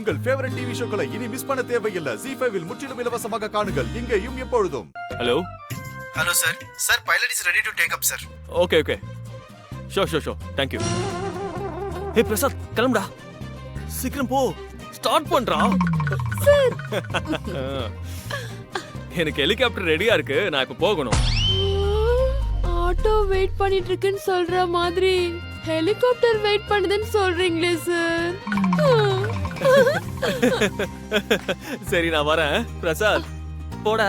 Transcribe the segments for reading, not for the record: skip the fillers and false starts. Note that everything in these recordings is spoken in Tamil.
உங்கள் ஃபேவரட் டிவி ஷோக்களை இனி மிஸ் பண்ண தேவையில்லை. ZEE5 இல் முற்றிலும் இலவசமாக காணுங்கள். இங்கேயும் எப்பொழுதும். Hello sir. Sir, pilot is ready to take up, sir. Okay so thank you. Hey Prasad கிளம்புடா, சீக்கிரம் போ, ஸ்டார்ட் பண்றா. எனக்கு ஹெலிகாப்டர் ரெடியா இருக்கு, நான் இப்ப போகணும். ஆட்டோ வெயிட் பண்ணிட்டு இருக்குன்னு சொல்ற மாதிரி ஹெலிகாப்டர் வெயிட் பண்ணுதுன்னு சொல்றீங்களே சார். சரி நான் வரேன். பிரசாத் போடா.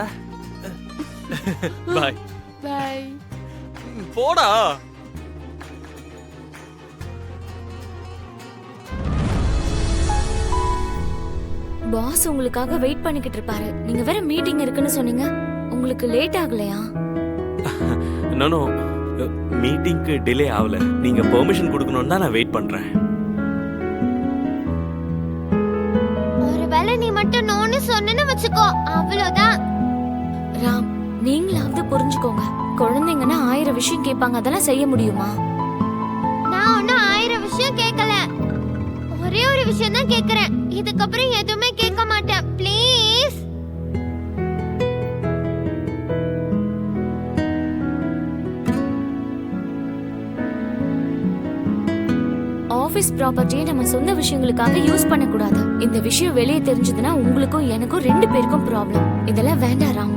பாய் பாய். போடா. பாஸ் உங்களுக்காக வெயிட் பண்ணிக்கிட்டு இருப்பாரு. நீங்க வேற மீட்டிங் இருக்குன்னு சொன்னீங்க, உங்களுக்கு லேட் ஆகலையா? நோ மீட்டிங்க்கு டிலே ஆகல. நீங்க பெர்மிஷன் கொடுக்கணும்னு தான் நான் வெயிட் பண்றேன். ஒருவேளை நீ மட்டும் நோன்னு சொன்னேன்னு வச்சுக்கோ, அவ்வளவுதான். ராம், நீங்களாவது புரிஞ்சுக்கோங்க. குழந்தைங்கன்னா 1000 விஷயம் கேட்பாங்க, அதெல்லாம் செய்ய முடியுமா? நான் ஒன்னும் 1000 விஷயம் கேட்கல, ஒரே ஒரு விஷயம் தான் கேக்குறேன். இதுக்கப்புறம் எதுவுமே கேட்க மாட்டேன், ப்ளீஸ். ஆபீஸ் ப்ராப்பர்ட்டியை நம்ம சொந்த விஷயங்களுக்காக யூஸ் பண்ண கூடாது. இந்த விஷயம் வெளியே தெரிஞ்சதுன்னா உங்களுக்கும் எனக்கும் 2 பேருக்கும் ப்ராப்ளம். இதெல்லாம் வேண்டாம் ராம்.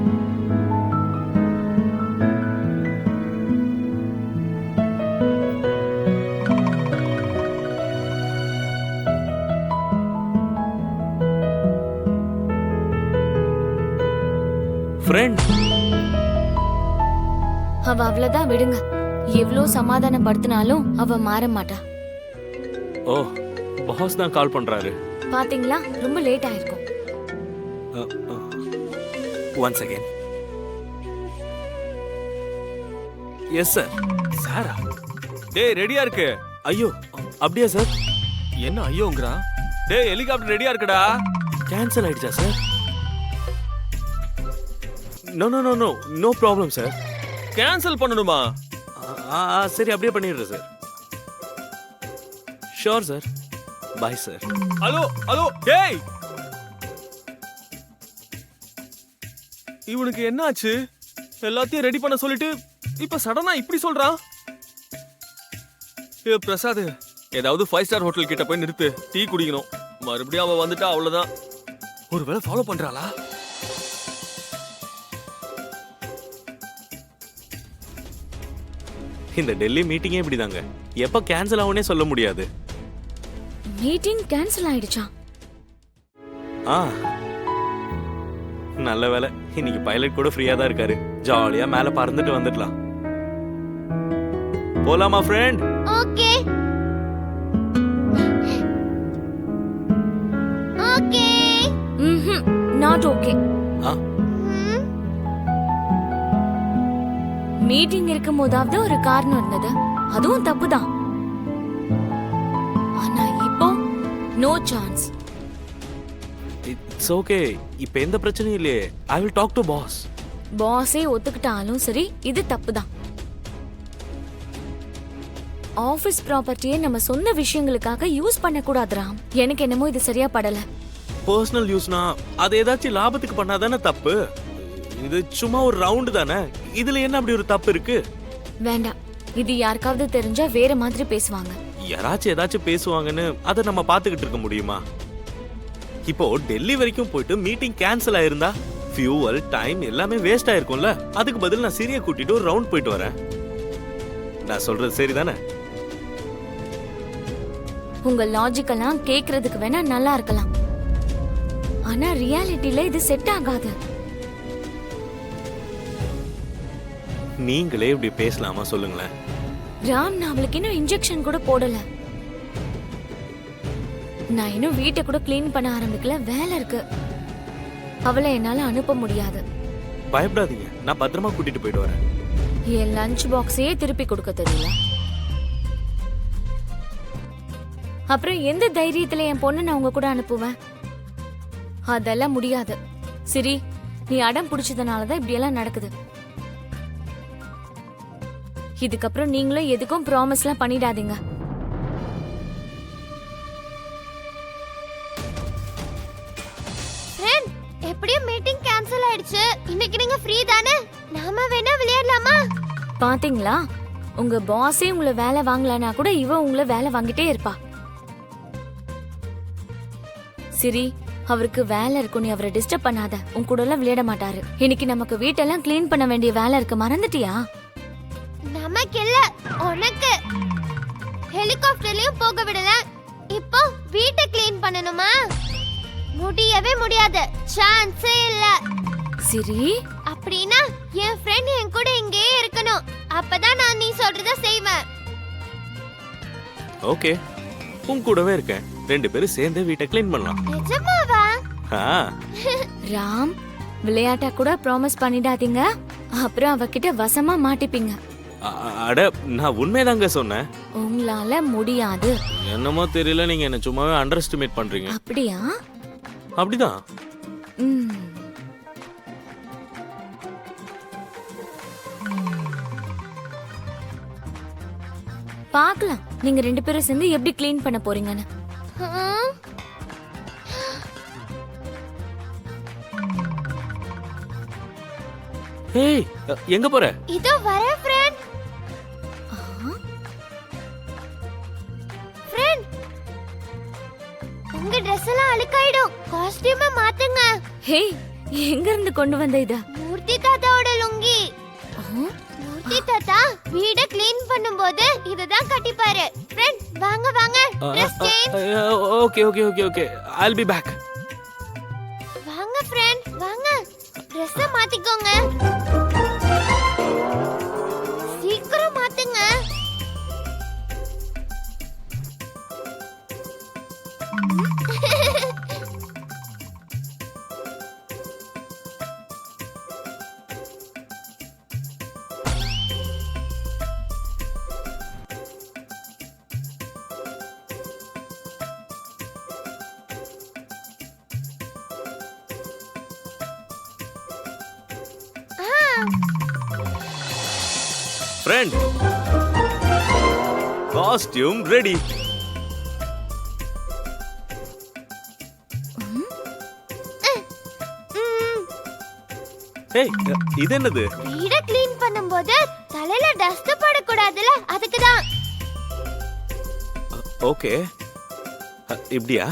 ஃப்ரெண்ட், அவ அவ்வளவுதான், விடுங்க. எவ்வளோ சமாதானப்படுத்தினாலும் அவ மாற மாட்டா. ஓ பாஸ் தான் கால் பண்றாரு. பாத்தீங்களா, ரொம்ப லேட் ஆயிருக்கும். Once again. Yes sir. சாரா? டேய் ரெடியா இருக்கு. ஐயோ அப்படியா சார்? என்ன ஐயோங்கறா? டேய் ஹெலிகாப்டர் ரெடியா இருக்குடா. கேன்சல் ஆயிடுச்சா sir? No problem sir. Cancel பண்ணணுமா? சரி அப்படியே பண்ணிடுறேன் sir. Sure sir. Bye sir. Hello டேய், இவனுக்கு என்னாச்சு? எல்லாத்தையும் ரெடி பண்ண சொல்லிட்டு இப்ப சடனா இப்படி சொல்றான். ஏ பிரசாத், ஏதாவது 5 ஸ்டார் ஹோட்டல் கிட்ட போய் நிறுத்து, டீ குடிக்கணும். மறுபடியும் அவ வந்துட்டா அவ்வளவுதான். ஒருவேளை ஃபாலோ பண்றாளா? இந்த டெல்லி மீட்டிங்கே இப்படிதாங்க, எப்ப கேன்சல் ஆகும்னே சொல்ல முடியாது. மீட்டிங் கேன்சல் ஆயிடுச்சா? நல்ல வேலை, இன்னைக்கு பைலட் கூட ஃப்ரீயா தான் இருக்காரு. ஜாலியா மேல பறந்துட்டு வந்துடலாம். போலாமா friend? Okay not okay. Meeting இருக்கும் போதாவது ஒரு காரணம் இருந்தது, அதுவும் தப்புதான். ஆனா இப்போ நோ சான்ஸ். இட்ஸ் ஓகே, இப்போ எந்த பிரச்சனையும் இல்லையே. I will talk to boss. பாஸே ஒத்துக்கிட்டாலும் சரி, இது தப்புதான். ஆபீஸ் ப்ராப்பர்ட்டியை நம்ம சொந்த விஷயங்களுக்காக யூஸ் பண்ண கூடாது ராம். எனக்கு என்னமோ இது சரியா படல. பர்சனல் யூஸ்னா அது ஏதாச்சும் லாபத்துக்கு பண்ணாதானே தப்பு. இது சும்மா ஒரு ரவுண்ட் தானே, இதுல என்ன அப்படி ஒரு தப்பு இருக்கு? வேண்டாம், இது யாருக்காவது தெரிஞ்சா வேற மாதிரி பேசுவாங்க. யாராச்சும் ஏதாச்சும் பேசுவாங்கன்னு அதை நம்ம பாத்துக்கிட்டு இருக்க முடியுமா? இப்போ டெல்லி வரைக்கும் போயிட்டு மீட்டிங் கேன்சல் ஆயிருந்தா ஃபியூவல் டைம் எல்லாமே வேஸ்ட் ஆயிருக்கும்ல. அதுக்கு பதில் நான் சிரியை கூட்டிட்டு ஒரு ரவுண்ட் போயிட்டு வரேன். நான் சொல்றது சரிதானே? உங்க லாஜிக்கெல்லாம் கேக்குறதுக்கு வேணா நல்லா இருக்கலாம், ஆனா ரியாலிட்டில இது செட் ஆகாது. நீங்களே இப்படி பேசலாமா சொல்லுங்களேன்? ராம், நான் அவளுக்கு இன்னும் இன்ஜெக்ஷன் கூட போடல. நான் இன்னும் வீட்டை கூட கிளீன் பண்ண ஆரம்பிக்கல, வேலை இருக்கு. அவளை என்னால அனுப்ப முடியாது. பயப்படாதீங்க, நான் பத்திரமா கூட்டிட்டு போயிட்டு வரேன். என் லஞ்ச் பாக்ஸையே திருப்பி கொடுக்க தெரியல. அப்புறம் எந்த தைரியத்துல என் பொண்ணு நான் உங்க கூட அனுப்புவேன்? அதெல்லாம் முடியாது. சரி, நீ அடம் பிடிச்சதுனாலதான் இப்படி எல்லாம் நடக்குது. இதுக்கப்புறம் நீங்களும் எதுக்கும் ப்ராமிஸ்லாம் பண்ணிடாதீங்க. எப்படியும் மீட்டிங் கேன்சல் ஆயிடுச்சு. இன்னைக்கு நீங்க ஃப்ரீ தானே? நாம வேணா விளையாடலாமா? பாத்தீங்களா, உங்க பாஸே உங்களை வேலை வாங்கலனா கூட இவ உங்களை வேலை வாங்கிட்டே இருப்பா. சரி, அவருக்கு வேலை இருக்கும், நீ அவரை டிஸ்டர்ப் பண்ணாத. உன் கூட எல்லாம் விளையாட மாட்டாரு. இன்னைக்கு நமக்கு வீட்டெல்லாம் க்ளீன் பண்ண வேண்டிய வேலை இருக்கு, மறந்துட்டியா? நமக்கு இல்ல, உனக்கு. ஹெலிகாப்டர்லயும் போக விடல, இப்போ வீட்டை க்ளீன் பண்ணணுமா? முடியவே முடியாது, சான்ஸே இல்ல. சரி, அப்படின்னா என் ஃப்ரெண்ட் என் கூட இங்கேயே இருக்கணும். அப்பதான் நான் நீ சொல்றத செய்வேன். ஓகே, உன் கூடவே இருக்கேன். 2 பேரும் சேர்ந்து வீட்டை க்ளீன் பண்ணலாம். நிஜமாவா? ஆ, ராம், விளையாட்டா கூட ப்ராமிஸ் பண்ணிடாதீங்க, அப்புறம் அவகிட்ட வசமா மாட்டிப்பீங்க. அட, நான் உண்மைதாங்க சொன்னேன். உங்களால முடியாது. என்னமோ தெரியல, நீங்க என்ன சும்மாவே அண்டர் எஸ்டிமேட் பண்றீங்க. அப்படியா? அப்படிதான். ம். பார்க்கலாம் நீங்க 2 பேரும் சேர்ந்து எப்படி க்ளீன் பண்ண போறீங்கன்னு. ஏய், எங்க போற? இதோ வர ஃப்ரெண்ட். ஃப்ரெண்ட், உங்க Dress எல்லாம் அழுக்காயிடும். காஸ்டியூமை மாத்துங்க. ஹே, எங்க இருந்து கொண்டு வந்த இத? மூர்த்தி தாத்தாவோட லுங்கி. மூர்த்தி தாத்தா வீட க்ளீன் பண்ணும்போது இததான் கட்டிப்பாரு. ஃப்ரெண்ட், வாங்க வாங்க. Dress change. Okay okay okay okay, I'll be back. வாங்க ஃப்ரெண்ட், வாங்க. Dress மாத்திக்கோங்க. சீக்கிரம் மாத்துங்க. Friend, costume ready. Hey, இது என்னது? வீட க்ளீன் பண்ணும்போது தலையில டஸ்ட் படக்கூடாதுல, அதுக்கு தான். ஓகே, இப்படியா?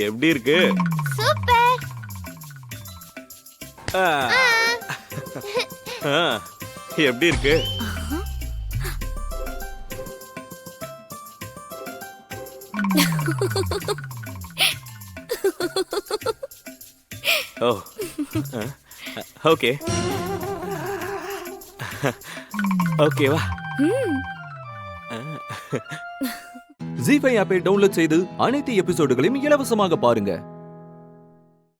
எப்படி இருக்கு? சூப்பர். எப்படி இருக்கு? ஓ, ஓகே ஓகேவா? ஜீ5 ஆப்பை டவுன்லோட் செய்து அனைத்து எபிசோடுகளையும் இலவசமாக பாருங்க.